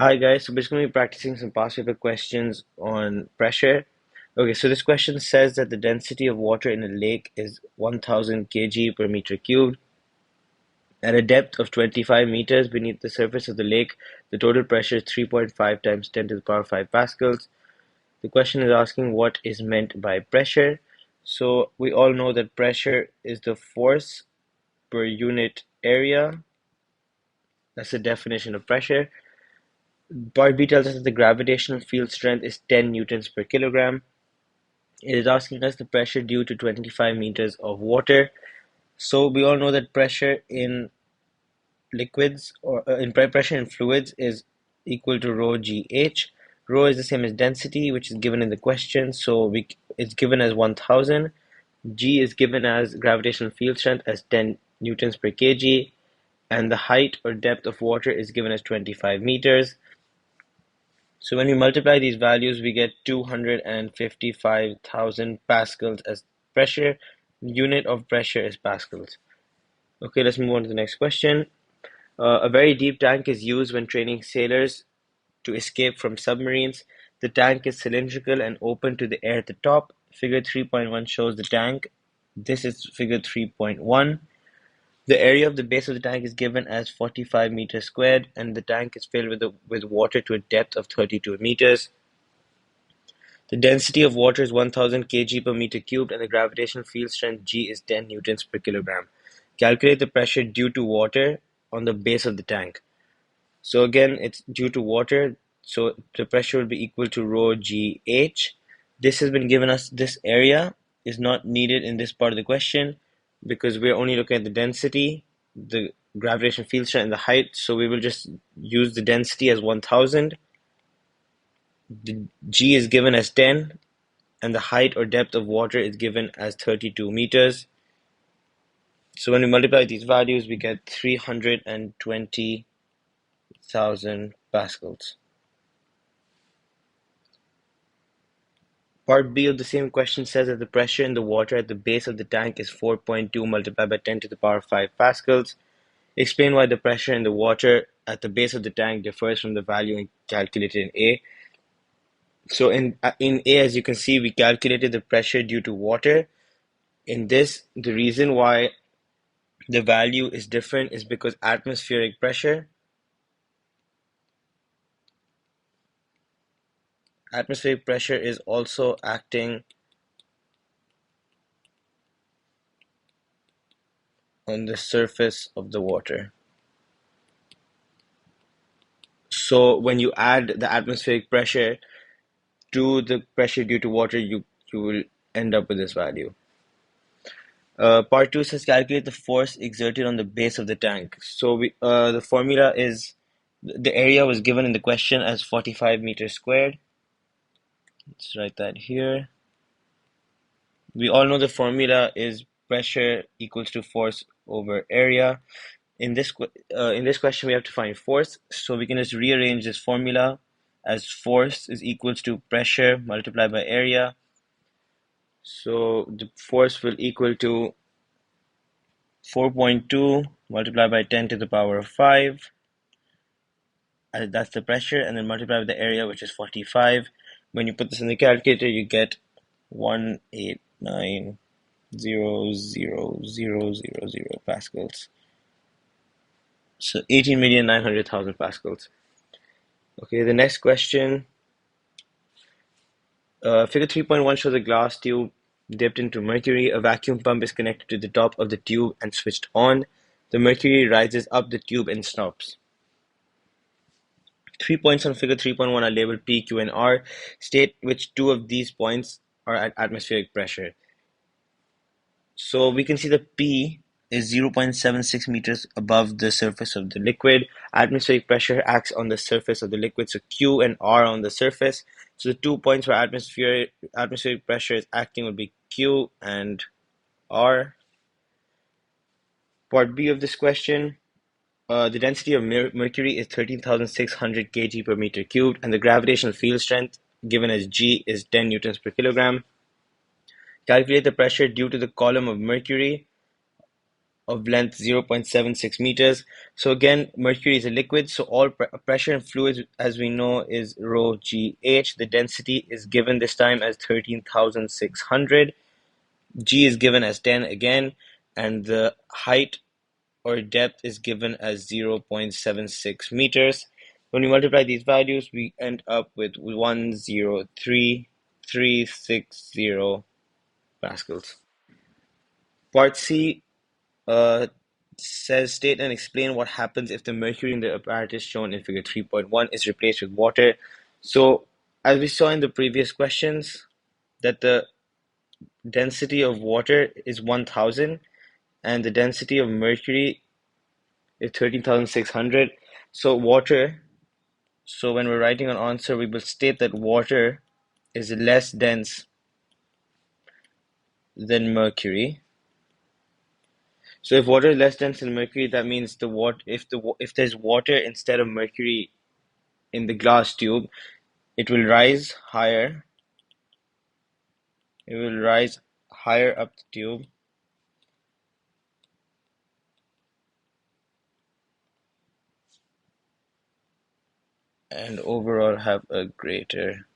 Hi guys, so basically we're practicing some past paper questions on pressure. Okay, so this question says that the density of water in a lake is 1000 kg per meter cubed. At a depth of 25 meters beneath the surface of the lake, the total pressure is 3.5 times 10 to the power 5 pascals. The question is asking what is meant by pressure. So we all know that pressure is the force per unit area. That's the definition of pressure. Part B tells us that the gravitational field strength is 10 newtons per kilogram. It is asking us the pressure due to 25 meters of water. So we all know that pressure in liquids or pressure in fluids is equal to rho gh. Rho is the same as density, which is given in the question. So it's given as 1000. G is given as gravitational field strength as 10 newtons per kg, and the height or depth of water is given as 25 meters. So when we multiply these values, we get 255,000 pascals as pressure. Unit of pressure is pascals. Okay, let's move on to the next question. A very deep tank is used when training sailors to escape from submarines. The tank is cylindrical and open to the air at the top. Figure 3.1 shows the tank. This is figure 3.1. The area of the base of the tank is given as 45 meters squared, and the tank is filled with water to a depth of 32 meters. The density of water is 1000 kg per meter cubed, and the gravitational field strength G is 10 newtons per kilogram. Calculate the pressure due to water on the base of the tank. So again, it's due to water, so the pressure will be equal to rho GH. This has been given us, this area is not needed in this part of the question because we're only looking at the density, the gravitational field strength, and the height. So we will just use the density as 1000. The G is given as 10, and the height or depth of water is given as 32 meters. So when we multiply these values, we get 320,000 pascals. Part B of the same question says that the pressure in the water at the base of the tank is 4.2 multiplied by 10 to the power 5 pascals. Explain why the pressure in the water at the base of the tank differs from the value calculated in A. So in A, as you can see, we calculated the pressure due to water. In this, the reason why the value is different is because atmospheric pressure is also acting on the surface of the water. So when you add the atmospheric pressure to the pressure due to water, you will end up with this value. Part 2 says calculate the force exerted on the base of the tank. So the formula is, the area was given in the question as 45 meters squared. Let's write that here. We all know the formula is pressure equals to force over area. In this question, we have to find force. So we can just rearrange this formula as force is equals to pressure multiplied by area. So the force will equal to 4.2 multiplied by 10 to the power of 5. That's the pressure, and then multiply with the area, which is 45. When you put this in the calculator, you get 189,000,000 pascals. So 18,900,000 pascals. Okay, the next question. Figure 3.1 shows a glass tube dipped into mercury. A vacuum pump is connected to the top of the tube and switched on. The mercury rises up the tube and stops. 3 points on figure 3.1 are labeled P, Q, and R. State which two of these points are at atmospheric pressure. So we can see that P is 0.76 meters above the surface of the liquid. Atmospheric pressure acts on the surface of the liquid, so Q and R on the surface. So the 2 points where atmospheric pressure is acting would be Q and R. Part B of this question. The density of mercury is 13,600 kg per meter cubed, and the gravitational field strength given as G is 10 newtons per kilogram. Calculate the pressure due to the column of mercury of length 0.76 meters. So again, mercury is a liquid, so all pressure in fluids, as we know, is rho GH. The density is given this time as 13,600. G is given as 10 again, and the height or depth is given as 0.76 meters. When we multiply these values, we end up with 103,360 pascals. Part C says state and explain what happens if the mercury in the apparatus shown in figure 3.1 is replaced with water. So, as we saw in the previous questions, that the density of water is 1000 and the density of mercury is 13,600. So when we're writing an answer, we will state that water is less dense than mercury. So if water is less dense than mercury, that means if there's water instead of mercury in the glass tube, it will rise higher. It will rise higher up the tube and overall have a greater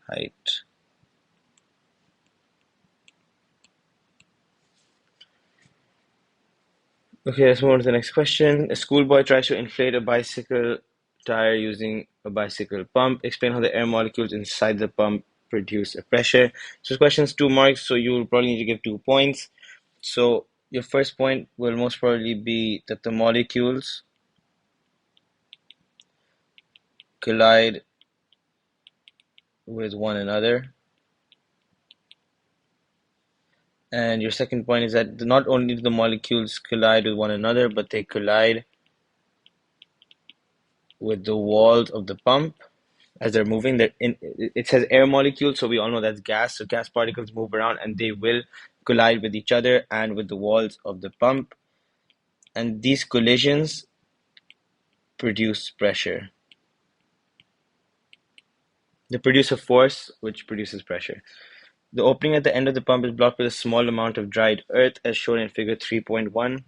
height. Okay, let's move on to the next question. A schoolboy tries to inflate a bicycle tire using a bicycle pump. Explain how the air molecules inside the pump produce a pressure. So this question is 2 marks, so you'll probably need to give 2 points. So your first point will most probably be that the molecules collide with one another. And your second point is that not only do the molecules collide with one another, but they collide with the walls of the pump as they're moving. It says air molecules, so we all know that's gas. So gas particles move around and they will collide with each other and with the walls of the pump. And these collisions produce pressure. They produce a force which produces pressure. The opening at the end of the pump is blocked with a small amount of dried earth, as shown in figure 3.1.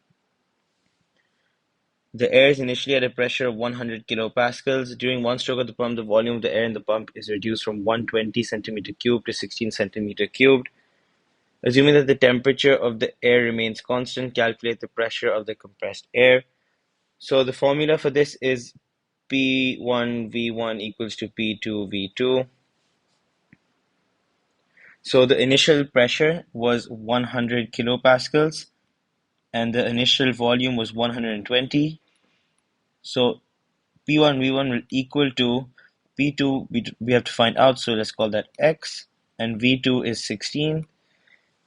The air is initially at a pressure of 100 kilopascals. During one stroke of the pump, the volume of the air in the pump is reduced from 120 centimeter cubed to 16 centimeter cubed. Assuming that the temperature of the air remains constant, calculate the pressure of the compressed air. So the formula for this is P1V1 equals to P2V2. So the initial pressure was 100 kilopascals and the initial volume was 120. So P1V1 will equal to P2, we have to find out, so let's call that X, and V2 is 16.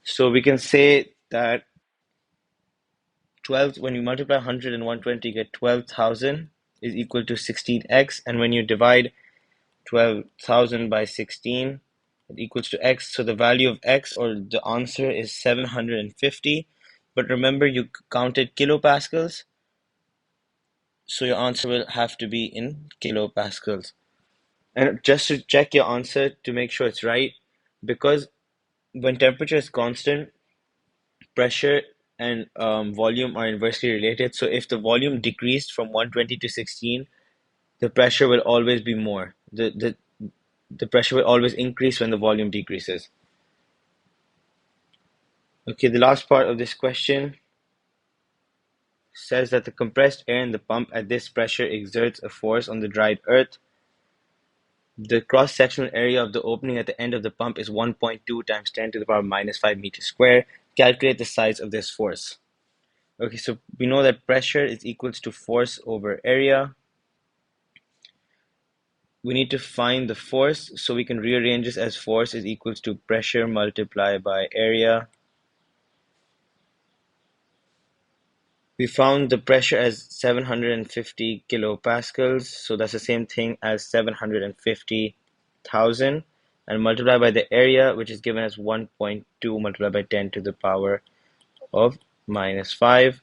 So we can say that 12, when you multiply 100 and 120, you get 12,000 is equal to 16x, and when you divide 12,000 by 16, it equals to x. So the value of x, or the answer, is 750. But remember, you counted kilopascals, so your answer will have to be in kilopascals. And just to check your answer to make sure it's right, because when temperature is constant, pressure and volume are inversely related. So if the volume decreased from 120 to 16, the pressure will always be more. The pressure will always increase when the volume decreases. Okay, the last part of this question says that the compressed air in the pump at this pressure exerts a force on the dried earth. The cross-sectional area of the opening at the end of the pump is 1.2 times 10 to the power minus 5 meters square. Calculate the size of this force. Okay, so we know that pressure is equals to force over area. We need to find the force, so we can rearrange this as force is equals to pressure multiplied by area. We found the pressure as 750 kilopascals, so that's the same thing as 750,000, and multiplied by the area, which is given as 1.2 multiplied by 10 to the power of minus 5.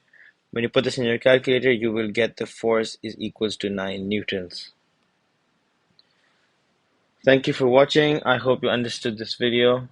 When you put this in your calculator, you will get the force is equals to 9 newtons. Thank you for watching. I hope you understood this video.